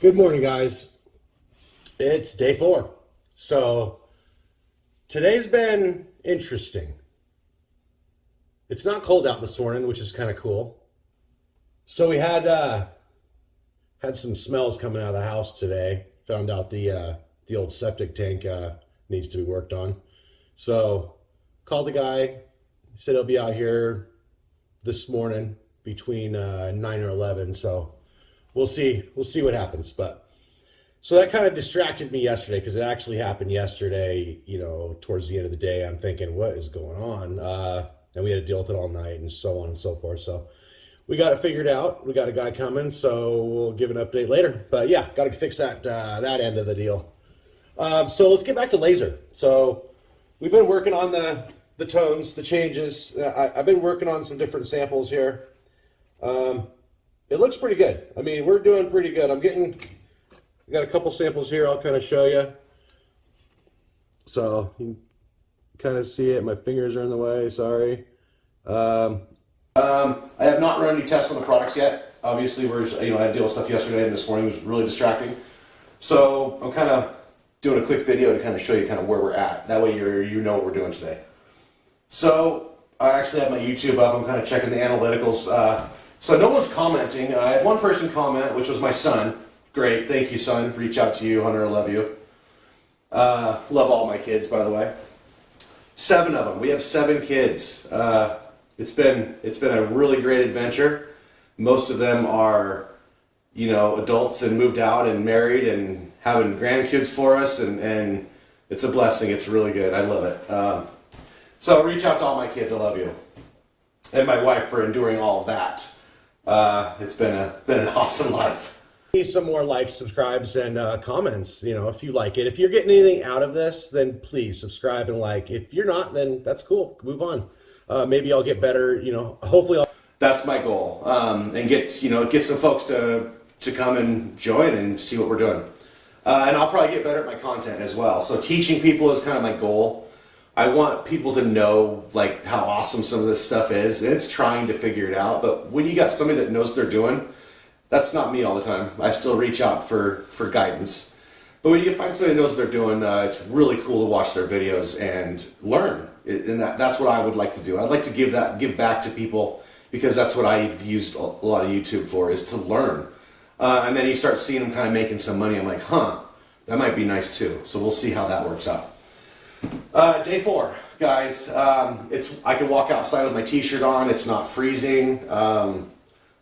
Good morning, guys. It's day 4. So today's been interesting. It's not cold out this morning, which is kind of cool. So we had some smells coming out of the house today. Found out the old septic tank needs to be worked on. So called the guy. He said he'll be out here this morning between 9 or 11. So we'll see what happens. But so that kind of distracted me yesterday because it actually happened yesterday. Towards the end of the day, I'm thinking, what is going on? And we had to deal with it all night and so on and so forth. So we got it figured out. We got a guy coming, so we'll give an update later. But yeah, got to fix that end of the deal. So let's get back to laser. So we've been working on the tones, the changes. I've been working on some different samples here. It looks pretty good. I mean, we're doing pretty good. I got a couple samples here I'll kind of show you. So you can kind of see it. My fingers are in the way, sorry. I have not run any tests on the products yet. Obviously, I had to deal with stuff yesterday and this morning was really distracting. So I'm kind of doing a quick video to kind of show you kind of where we're at. That way you know what we're doing today. So I actually have my YouTube up. I'm kind of checking the analyticals. So no one's commenting. I had one person comment, which was my son. Great, thank you, son. Reach out to you, Hunter. I love you. Love all my kids, by the way. 7 of them. We have 7 kids. It's been a really great adventure. Most of them are, adults and moved out and married and having grandkids for us, and it's a blessing. It's really good. I love it. So reach out to all my kids. I love you, and my wife for enduring all of that. It's been an awesome life. Need some more likes, subscribes, and comments. If you like it. If you're getting anything out of this, then please subscribe and like. If you're not, then that's cool. Move on. Maybe I'll get better. Hopefully, that's my goal. And get some folks to come and join and see what we're doing. And I'll probably get better at my content as well. So teaching people is kind of my goal. I want people to know how awesome some of this stuff is. And it's trying to figure it out. But when you got somebody that knows what they're doing, that's not me all the time. I still reach out for guidance. But when you find somebody that knows what they're doing, it's really cool to watch their videos and learn. And that's what I would like to do. I'd like to give back to people because that's what I've used a lot of YouTube for, is to learn. And then you start seeing them kind of making some money. I'm like, that might be nice too. So we'll see how that works out. Day 4, guys. I can walk outside with my t-shirt on. It's not freezing.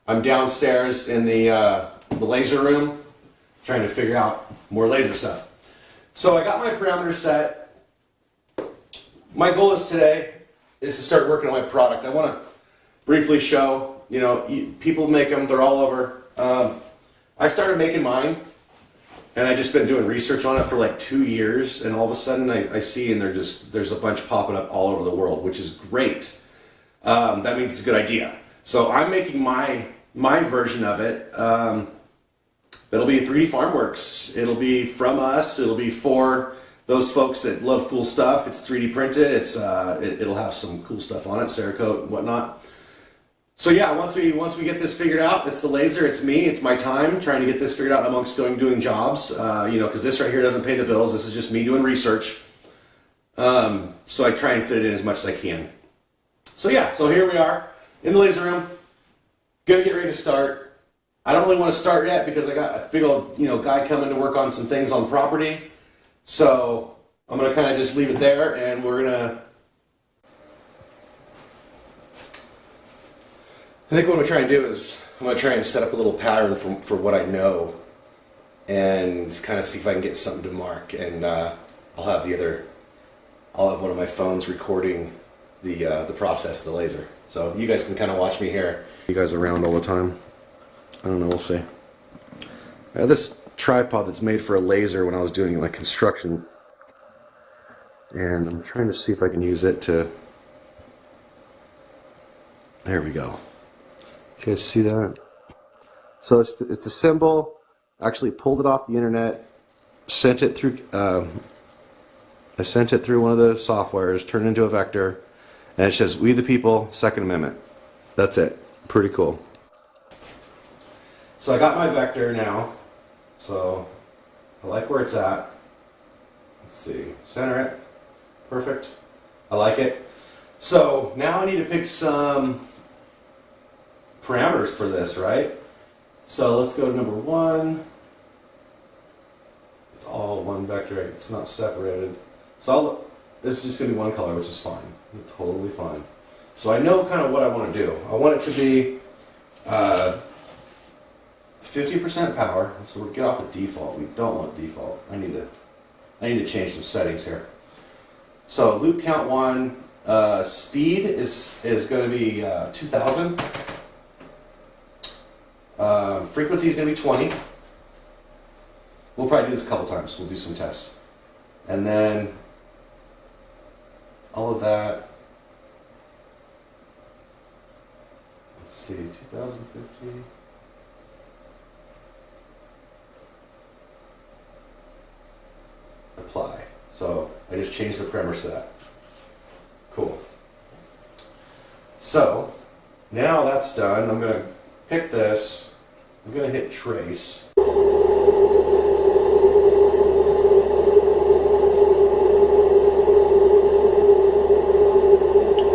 I'm downstairs in the laser room trying to figure out more laser stuff. So I got my parameters set. My goal today is to start working on my product. I want to briefly show, people make them, they're all over. I started making mine, and I just been doing research on it for 2 years, and all of a sudden I see, and there's a bunch popping up all over the world, which is great. That means it's a good idea. So I'm making my version of it. It'll be 3D Farm Worx. It'll be from us. It'll be for those folks that love cool stuff. It's 3D printed. It'll have some cool stuff on it, Cerakote and whatnot. So yeah, once we get this figured out, it's the laser. It's me. It's my time trying to get this figured out amongst doing jobs. Because this right here doesn't pay the bills. This is just me doing research. So I try and fit it in as much as I can. So yeah, so here we are in the laser room. Gonna get ready to start. I don't really want to start yet because I got a big old guy coming to work on some things on property. So I'm gonna kind of just leave it there, and I think what I'm gonna try and do is I'm gonna try and set up a little pattern for what I know, and kind of see if I can get something to mark. And I'll have one of my phones recording the process of the laser. So you guys can kind of watch me here. You guys around all the time. I don't know, we'll see. I have this tripod that's made for a laser when I was doing construction. And I'm trying to see if I can use it to... There we go. You guys see that? So it's a symbol. I actually pulled it off the internet, sent it through... I sent it through one of the softwares, turned it into a vector, and it says, "We the people, Second Amendment." That's it. Pretty cool. So I got my vector now. So I like where it's at. Let's see, center it, perfect. I like it. So now I need to pick some parameters for this, right? So let's go to number 1. It's all one vector, it's not separated. So this is just going to be one color, which is fine. Totally fine. So I know kind of what I want to do. I want it to be 50% power. So we'll get off of default. We don't want default. I need to change some settings here. So loop count 1. Speed is going to be 2000. Frequency is going to be 20. We'll probably do this a couple times. We'll do some tests. And then all of that. Let's see, 2050. Apply. So I just changed the parameters to that. Cool. So now that's done. I'm going to pick this. I'm going to hit trace.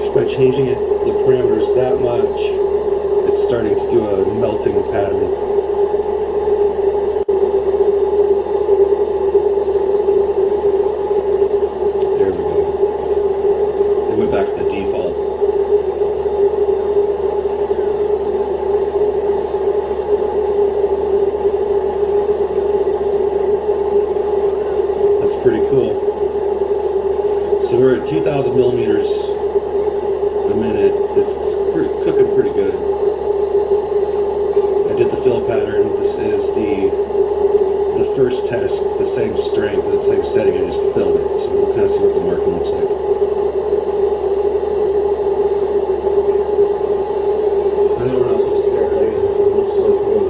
Just by changing the parameters that much, it's starting to do a melting pattern. There we go. It went back to the default. That's pretty cool. So we're at 2,000 millimeters a minute. It's cooking pretty good. I did the fill pattern. This is the first test, the same strength, the same setting. I just filled it. So we'll kind of see what the marking looks like. I know we're not supposed to stare at it. It looks so cool.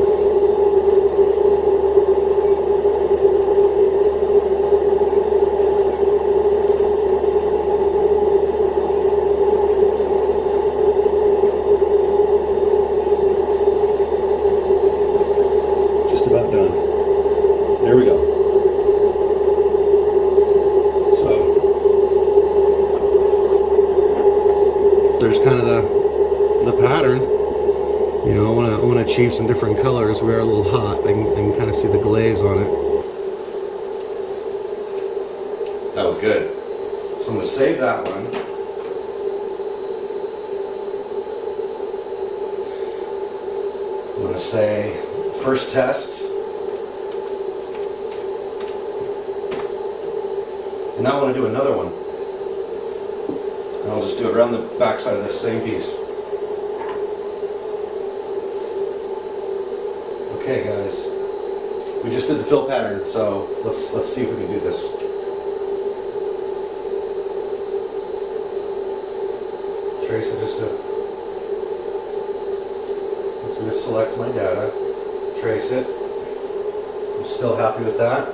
About done. There we go. So there's kind of the pattern. You know, I want to achieve some different colors. We are a little hot. I can kind of see the glaze on it. That was good. So I'm going to save that one. I'm going to say first test. And now I want to do another one. And I'll just do it around the back side of this same piece. Okay guys, we just did the fill pattern, so let's see if we can do this. Trace it just to, once we just select my data, trace it. I'm still happy with that.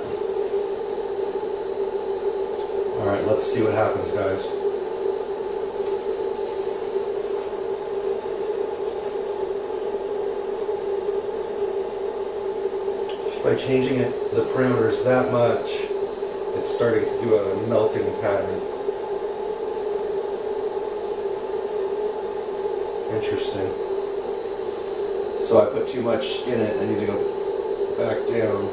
Alright, let's see what happens, guys. Just by changing the parameters that much, it's starting to do a melting pattern. Interesting. So I put too much in it. I need to go back down.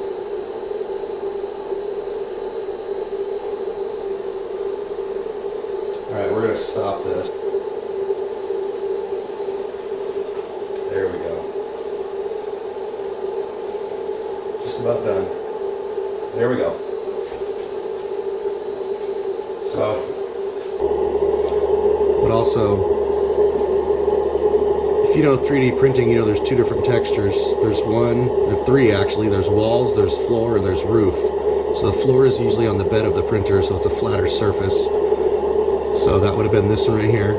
Alright, we're going to stop this. There we go. Just about done. There we go. So, but also, if you know 3D printing, you know there's two different textures. There's three actually. There's walls, there's floor, and there's roof. So the floor is usually on the bed of the printer, so it's a flatter surface. So that would have been this one right here.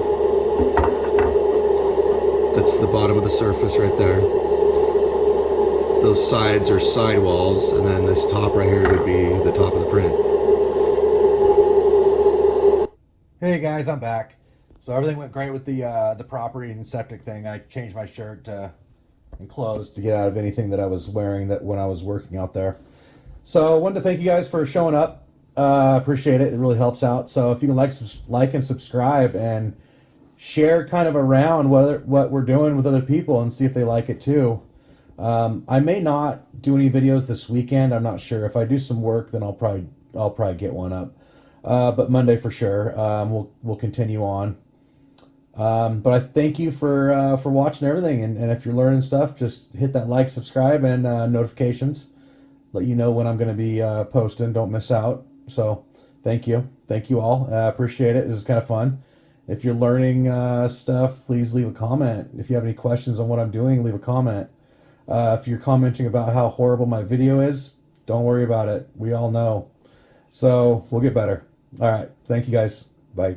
That's the bottom of the surface right there. Those sides are side walls, and then this top right here would be the top of the print. Hey guys, I'm back. So everything went great with the property and septic thing. I changed my shirt to and clothes to get out of anything that I was wearing that when I was working out there. So I wanted to thank you guys for showing up. Appreciate it. It really helps out. So if you can like and subscribe and share kind of around what we're doing with other people and see if they like it too. I may not do any videos this weekend. I'm not sure. If I do some work, then I'll probably get one up. But Monday for sure. We'll continue on. But I thank you for watching everything. And if you're learning stuff, just hit that like, subscribe, and notifications. Let you know when I'm going to be posting. Don't miss out. So thank you. Thank you all. Appreciate it. This is kind of fun. If you're learning stuff, please leave a comment. If you have any questions on what I'm doing, leave a comment. If you're commenting about how horrible my video is, don't worry about it. We all know. So we'll get better. All right. Thank you guys. Bye.